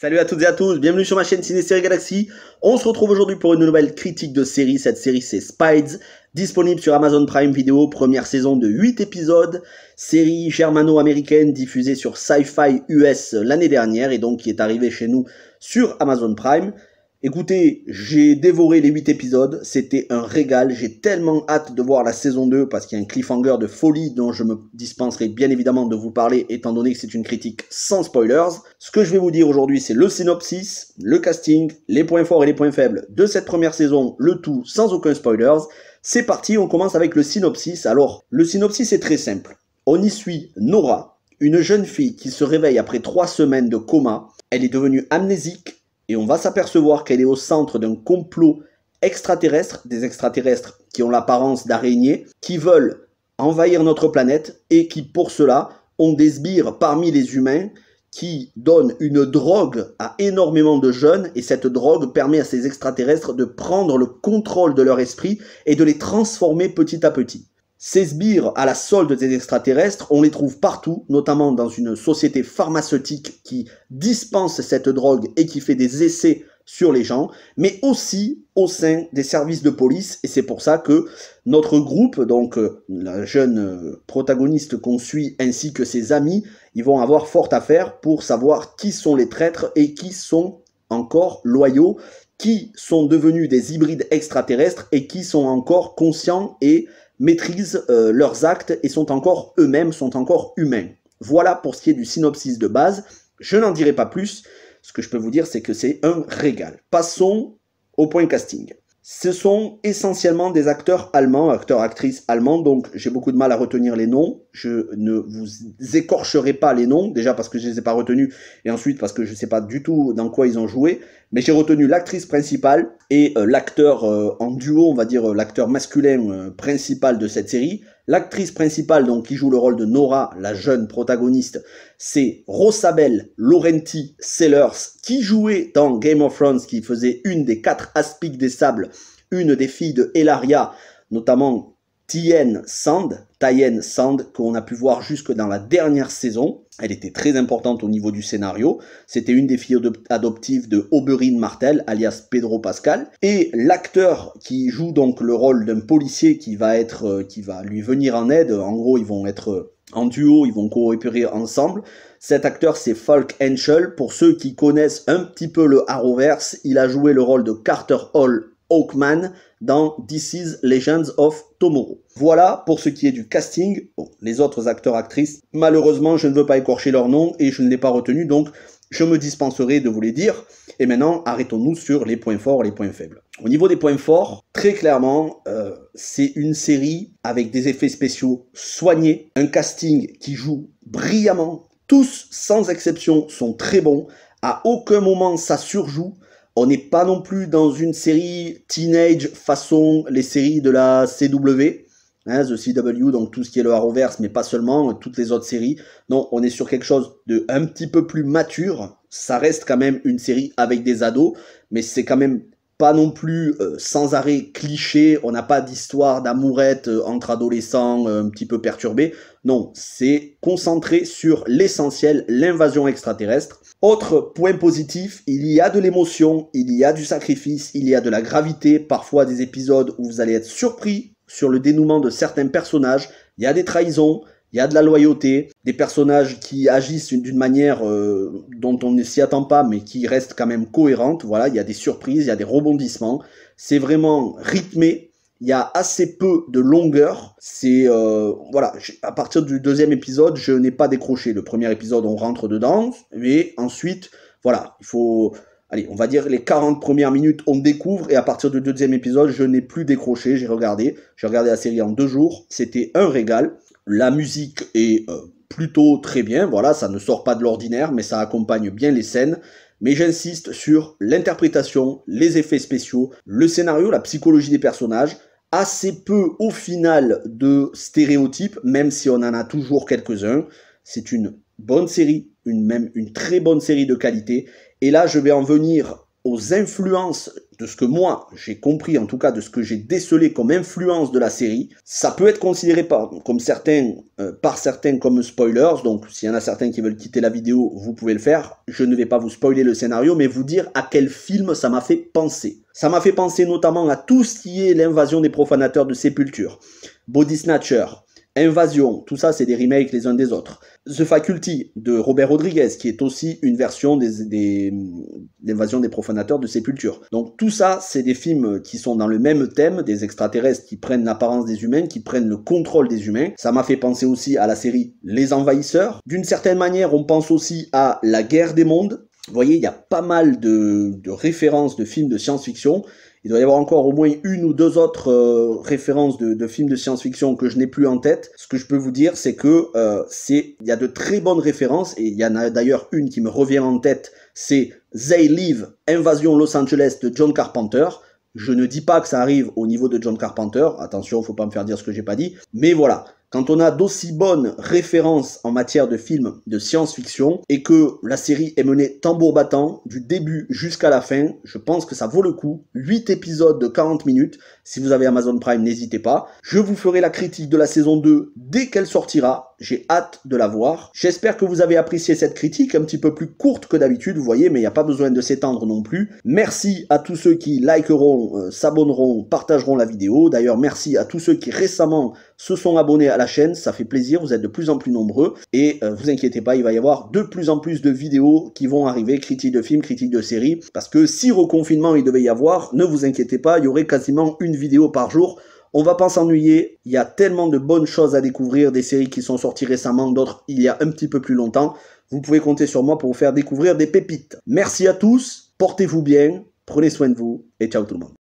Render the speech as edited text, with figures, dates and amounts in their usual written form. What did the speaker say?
Salut à toutes et à tous, bienvenue sur ma chaîne Ciné Série Galaxy. On se retrouve aujourd'hui pour une nouvelle critique de série. Cette série c'est Spies, disponible sur Amazon Prime Video, première saison de 8 épisodes. Série germano-américaine diffusée sur Sci-Fi US l'année dernière et donc qui est arrivée chez nous sur Amazon Prime. Écoutez, j'ai dévoré les 8 épisodes, c'était un régal, j'ai tellement hâte de voir la saison 2 parce qu'il y a un cliffhanger de folie dont je me dispenserai bien évidemment de vous parler étant donné que c'est une critique sans spoilers. Ce que je vais vous dire aujourd'hui c'est le synopsis, le casting, les points forts et les points faibles de cette première saison, le tout sans aucun spoilers. C'est parti, on commence avec le synopsis. Alors, le synopsis est très simple. On y suit Nora, une jeune fille qui se réveille après 3 semaines de coma. Elle est devenue amnésique. Et on va s'apercevoir qu'elle est au centre d'un complot extraterrestre, des extraterrestres qui ont l'apparence d'araignées, qui veulent envahir notre planète et qui, pour cela, ont des sbires parmi les humains qui donnent une drogue à énormément de jeunes et cette drogue permet à ces extraterrestres de prendre le contrôle de leur esprit et de les transformer petit à petit. Ces sbires à la solde des extraterrestres, on les trouve partout, notamment dans une société pharmaceutique qui dispense cette drogue et qui fait des essais sur les gens, mais aussi au sein des services de police, et c'est pour ça que notre groupe, donc la jeune protagoniste qu'on suit ainsi que ses amis, ils vont avoir fort à faire pour savoir qui sont les traîtres et qui sont encore loyaux, qui sont devenus des hybrides extraterrestres et qui sont encore conscients et maîtrisent leurs actes et sont encore eux-mêmes, sont encore humains. Voilà pour ce qui est du synopsis de base. Je n'en dirai pas plus. Ce que je peux vous dire, c'est que c'est un régal. Passons au point casting. Ce sont essentiellement des acteurs allemands, acteurs-actrices allemands, donc j'ai beaucoup de mal à retenir les noms. Je ne vous écorcherai pas les noms, déjà parce que je ne les ai pas retenus, et ensuite parce que je ne sais pas du tout dans quoi ils ont joué. Mais j'ai retenu l'actrice principale et l'acteur en duo, on va dire l'acteur masculin principal de cette série. L'actrice principale, donc qui joue le rôle de Nora, la jeune protagoniste, c'est Rosabelle Laurenti Sellers, qui jouait dans Game of Thrones, qui faisait une des 4 Aspics des Sables, une des filles de Ellaria, notamment Tien Sand, qu'on a pu voir jusque dans la dernière saison. Elle était très importante au niveau du scénario. C'était une des filles adoptives de Oberyn Martell, alias Pedro Pascal. Et l'acteur qui joue donc le rôle d'un policier qui va lui venir en aide, en gros ils vont être en duo, ils vont coopérer ensemble. Cet acteur c'est Falk Henschel. Pour ceux qui connaissent un petit peu le Arrowverse, il a joué le rôle de Carter Hall Oakman dans This is Legends of Tomorrow. Voilà pour ce qui est du casting. Bon, les autres acteurs-actrices, malheureusement, je ne veux pas écorcher leur nom et je ne l'ai pas retenu, donc je me dispenserai de vous les dire. Et maintenant, arrêtons-nous sur les points forts et les points faibles. Au niveau des points forts, très clairement, c'est une série avec des effets spéciaux soignés, un casting qui joue brillamment. Tous, sans exception, sont très bons. À aucun moment, ça surjoue. On n'est pas non plus dans une série teenage façon les séries de la CW, hein, The CW, donc tout ce qui est le Arrowverse, mais pas seulement, toutes les autres séries. Non, on est sur quelque chose de un petit peu plus mature. Ça reste quand même une série avec des ados, mais c'est quand même pas non plus sans arrêt cliché. On n'a pas d'histoire d'amourette entre adolescents un petit peu perturbés. Non, c'est concentré sur l'essentiel, l'invasion extraterrestre. Autre point positif, il y a de l'émotion, il y a du sacrifice, il y a de la gravité, parfois des épisodes où vous allez être surpris sur le dénouement de certains personnages, il y a des trahisons, il y a de la loyauté, des personnages qui agissent d'une manière dont on ne s'y attend pas, mais qui reste quand même cohérente. Voilà, il y a des surprises, il y a des rebondissements. C'est vraiment rythmé. Il y a assez peu de longueur. C'est voilà, à partir du 2e épisode, je n'ai pas décroché. Le premier épisode, on rentre dedans, mais ensuite, voilà, il faut, allez, on va dire les 40 premières minutes, on découvre, et à partir du 2e épisode, je n'ai plus décroché. J'ai regardé la série en 2 jours. C'était un régal. La musique est plutôt très bien, voilà, ça ne sort pas de l'ordinaire, mais ça accompagne bien les scènes. Mais j'insiste sur l'interprétation, les effets spéciaux, le scénario, la psychologie des personnages. Assez peu au final de stéréotypes, même si on en a toujours quelques-uns. C'est une bonne série, même une très bonne série de qualité. Et là, je vais en venir aux influences de ce que moi j'ai compris, en tout cas de ce que j'ai décelé comme influence de la série, ça peut être considéré par certains comme spoilers, donc s'il y en a certains qui veulent quitter la vidéo, vous pouvez le faire. Je ne vais pas vous spoiler le scénario, mais vous dire à quel film ça m'a fait penser. Ça m'a fait penser notamment à tout ce qui est l'invasion des profanateurs de sépulture, Body Snatcher, Invasion, tout ça c'est des remakes les uns des autres. The Faculty de Robert Rodriguez, qui est aussi une version d'Invasion des profanateurs de sépulture. Donc tout ça, c'est des films qui sont dans le même thème, des extraterrestres qui prennent l'apparence des humains, qui prennent le contrôle des humains. Ça m'a fait penser aussi à la série Les Envahisseurs. D'une certaine manière, on pense aussi à La Guerre des mondes. Vous voyez, il y a pas mal de références de films de science-fiction. Il doit y avoir encore au moins une ou deux autres références de films de science-fiction que je n'ai plus en tête. Ce que je peux vous dire, c'est que il y a de très bonnes références, et il y en a d'ailleurs une qui me revient en tête, c'est They Live, Invasion Los Angeles de John Carpenter. Je ne dis pas que ça arrive au niveau de John Carpenter, attention, faut pas me faire dire ce que j'ai pas dit, mais voilà. Quand on a d'aussi bonnes références en matière de films de science-fiction et que la série est menée tambour battant du début jusqu'à la fin, je pense que ça vaut le coup. 8 épisodes de 40 minutes. Si vous avez Amazon Prime, n'hésitez pas. Je vous ferai la critique de la saison 2 dès qu'elle sortira. J'ai hâte de la voir. J'espère que vous avez apprécié cette critique, un petit peu plus courte que d'habitude, vous voyez, mais il n'y a pas besoin de s'étendre non plus. Merci à tous ceux qui likeront, s'abonneront, partageront la vidéo. D'ailleurs, merci à tous ceux qui récemment se sont abonnés à la chaîne, ça fait plaisir, vous êtes de plus en plus nombreux, et vous inquiétez pas, il va y avoir de plus en plus de vidéos qui vont arriver, critiques de films, critiques de séries, parce que si reconfinement il devait y avoir, ne vous inquiétez pas, il y aurait quasiment une vidéo par jour. On va pas s'ennuyer, il y a tellement de bonnes choses à découvrir, des séries qui sont sorties récemment, d'autres il y a un petit peu plus longtemps. Vous pouvez compter sur moi pour vous faire découvrir des pépites. Merci à tous, portez-vous bien, prenez soin de vous, et ciao tout le monde.